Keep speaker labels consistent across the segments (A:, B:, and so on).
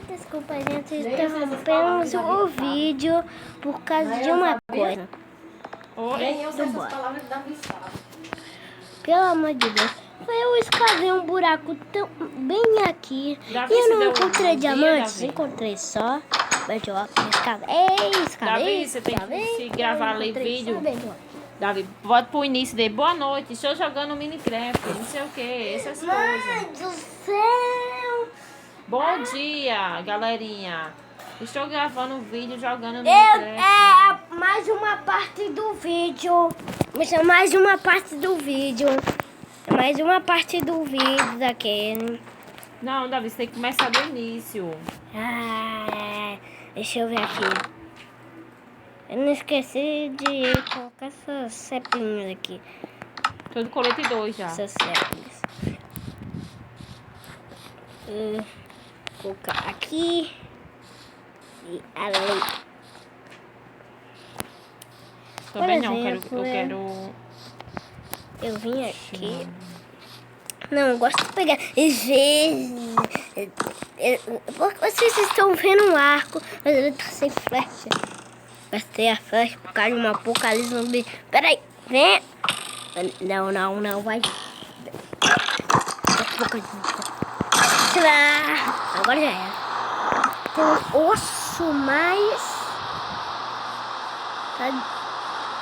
A: Desculpa, gente, interrompemos o vídeo por causa de uma coisa. Pelo amor de Deus. Eu escavei um buraco bem aqui.
B: Davi,
A: e eu não
B: você
A: encontrei
B: deu
A: diamantes,
B: Davi?
A: encontrei só.
B: Davi, você tem que se gravar ali vídeo. Davi, bota pro início dele. Boa noite, estou jogando Minecraft, não sei o que, essas coisas.
A: Mãe do céu!
B: Bom dia, galerinha. Estou gravando um vídeo jogando Minecraft.
A: É mais uma parte do vídeo. É mais uma parte do vídeo. É mais uma parte do vídeo daquele.
B: Não, Davi, você tem que começar do início.
A: Deixa eu ver aqui. Eu não esqueci de colocar essas sepinhas aqui.
B: Tô no colete 2 já.
A: Essas sepinhas. Colocar aqui. E ali.
B: Também
A: Por
B: não,
A: exemplo,
B: eu quero...
A: Eu vim aqui. Não, eu gosto de pegar. Vocês estão vendo um arco, mas ele tá sem flecha. Vai ter a flecha por causa de uma apocalipse zumbi. Peraí, vem. Não, vai. Agora já era. Tem um osso, mas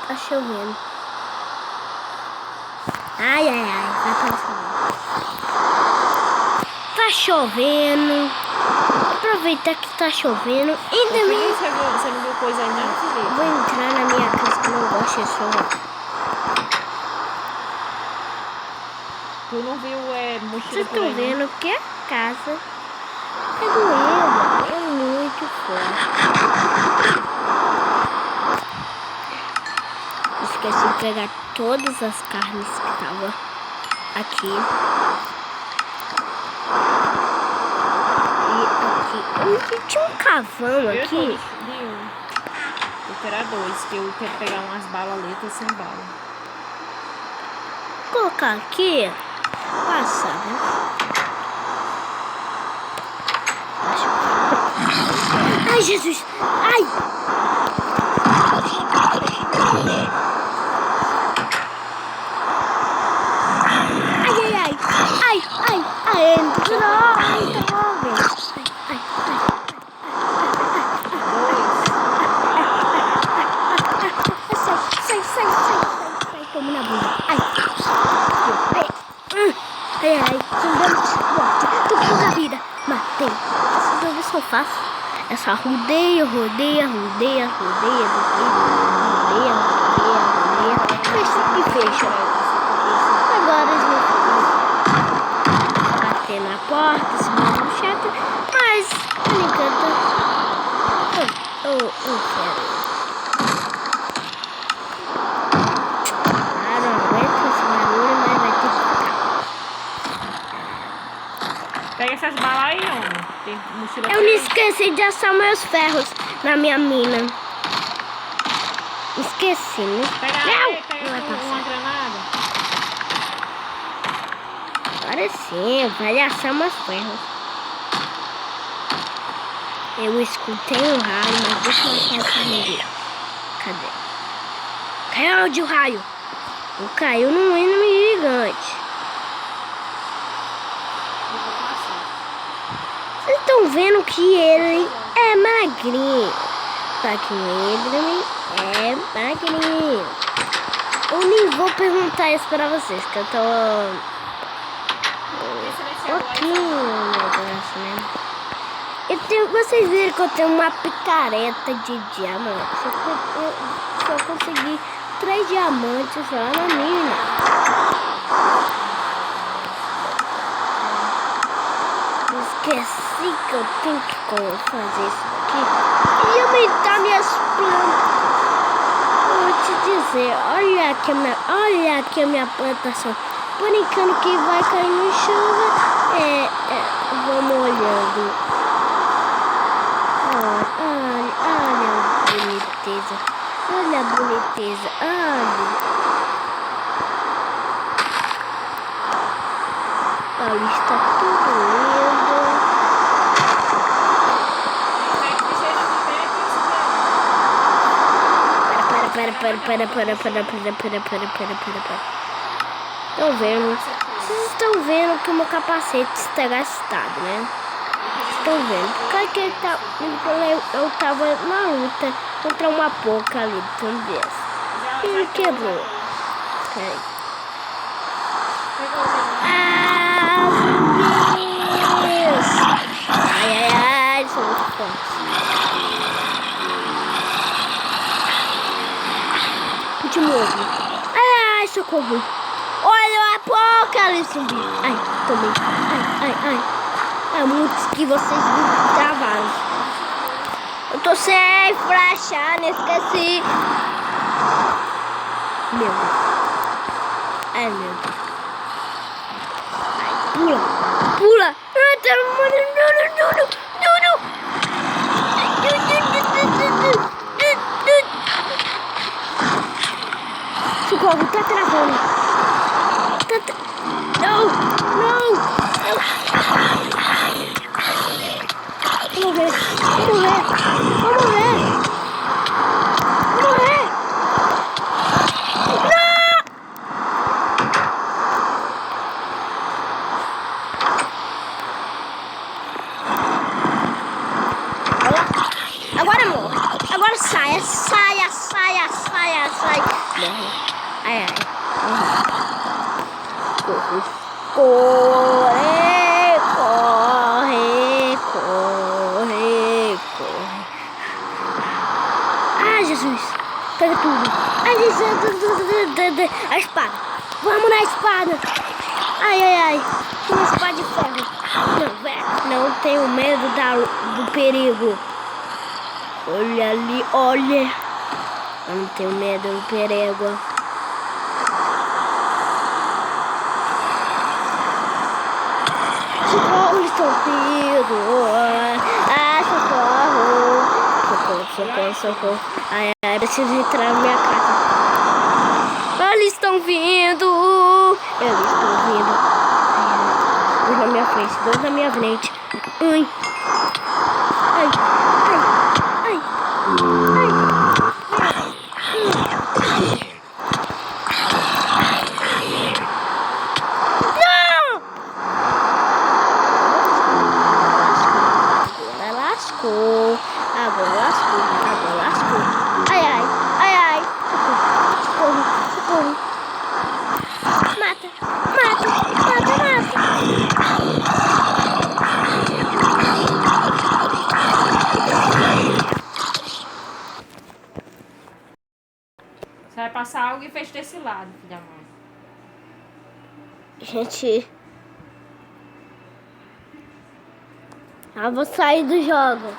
A: tá chovendo. Ai, tá chovendo. Aproveitar que tá chovendo. E também...
B: Você não viu coisa aí não, Felipe?
A: Vou entrar na minha casa que eu não gosto de chuva.
B: Tu não viu mochila
A: Vocês
B: por aí,
A: estão vendo que a casa é doendo. É muito forte. Esqueci de pegar todas as carnes que estavam aqui. Tinha um cavão aqui.
B: Eu quero 2, que eu quero pegar umas balatas sem bala.
A: Vou colocar aqui. Passa, né? Ai, Jesus! Ai! Sai, toma na bunda. Tô com a vida. Matei. Essas são fáceis. É só rodeia. Fecha. Agora eles vão bater na porta, esse mesmo chato. Mas, por enquanto, eu quero. Claro, não aguento esse barulho, mas vai ter que ficar.
B: Pega essas balas aí, homem. Tem mochila.
A: Eu me esqueci de assar meus ferros na minha mina. Esqueci, né?
B: Pega uma granada.
A: Agora sim, vai assar meus ferros. Eu escutei um raio, mas deixa eu matar essa menina. Cadê? Caiu onde o raio? Não caiu num inimigo gigante. Vocês estão vendo que ele é magrinho. Só que ele é magrinho. Eu nem vou perguntar isso pra vocês, que eu tô pouquinho negócio, né? Vocês viram que eu tenho uma picareta de diamante. Eu só consegui 3 diamantes lá na mina. Esqueci que eu tenho que fazer isso aqui e aumentar minhas plantas. Vou te dizer, olha aqui a minha plantação. Brincando que vai cair chuva. Vamos olhando. Olha a boniteza. Olha a boniteza. Olha, está tudo lindo. Estão vendo? Vocês estão vendo que o meu capacete está gastado, né? Estão vendo? Porque eu tava na luta contra uma porca ali do Tundias. E ele quebrou. Peraí. Zumbis! Ai, são muito fortes. Último ovo. Ai, socorro. Olha a porca ali, zumbi. Ai, tomei. Ai. É muitos que vocês travaram. Eu tô sem flecha, não esqueci. Meu Deus. Ai, meu Deus. Ai, pula. Ai, tá socorro, tá travando. Não. Vou morrer. Agora morre. Agora saia. Morre. Ai. Corre. Ai, Jesus. Pega tudo. Ai, Jesus. A espada. Vamos na espada. Ai. Uma espada de ferro. Não tenho medo do perigo. Olha ali, olha. Eu não tenho medo do perigo. Socorro, estou vindo. Socorro. Ai, preciso entrar na minha casa. Eles estão vindo. Dois na minha frente, dois na minha frente. Ai. Agora lascou. Ai. Socorro. Mata.
B: Você vai passar algo e fez desse lado, filha mãe.
A: Gente, eu vou sair do jogo.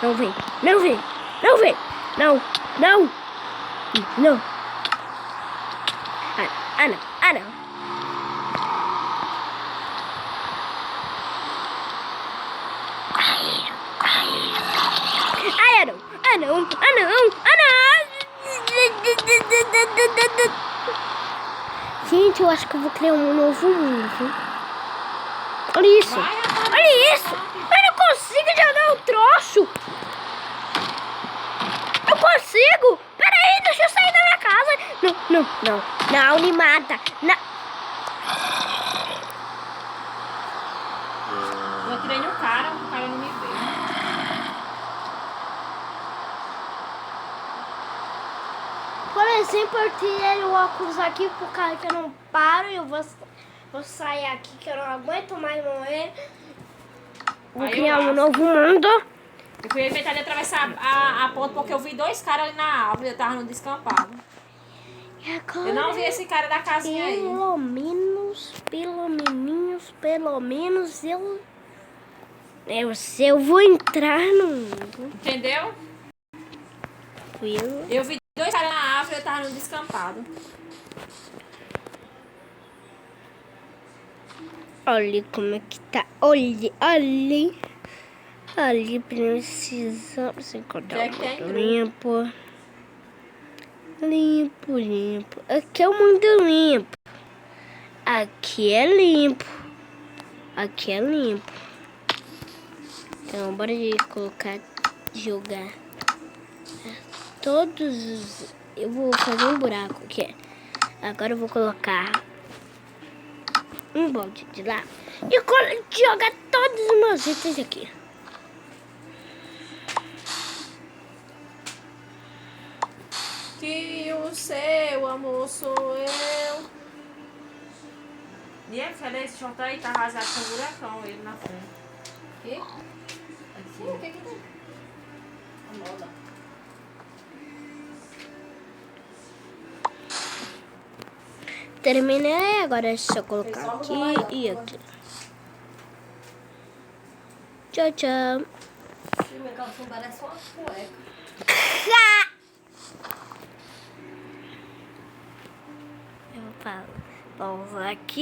A: Não vem. Não. Ah, não. Gente, eu acho que eu vou criar um novo mundo. Olha isso. Eu não consigo jogar o troço. Eu consigo. Peraí, deixa eu sair da minha casa. Não, me mata. Não.
B: Eu atirei no cara, o cara não me veio.
A: Por exemplo, eu tirei o óculos aqui por causa que eu não paro e eu vou sair aqui que eu não aguento mais morrer. Vou criar um novo mundo.
B: Eu fui inventar de atravessar a ponte porque eu vi dois caras ali na árvore, eu tava no descampado. Eu não vi esse cara da casinha aí.
A: Pelo menos eu vou entrar no mundo.
B: Entendeu? Eu vi dois caras na árvore, eu tava no descampado.
A: Olha como é que tá. Olha. Ali precisamos encontrar
B: Já que tem
A: muito
B: grupo.
A: limpo. Limpo, limpo. Aqui é muito limpo. Aqui é limpo. Aqui é limpo. Então, bora de colocar, jogar todos os... Eu vou fazer um buraco aqui. Agora eu vou colocar um balde de lá e jogar todos os meus itens aqui.
B: Que o seu amor sou eu. E ele falei, esse short aí tá arrasado com o buracão, ele na frente.
C: Quê?
B: Aqui.
C: O que que tem? A moda.
A: Terminei, agora é só colocar
C: Pessoal,
A: aqui
C: vamos lá,
A: e aqui. Tchau, tchau.
C: Minha calcinha parece uma cueca.
A: Eu falo, vamos aqui.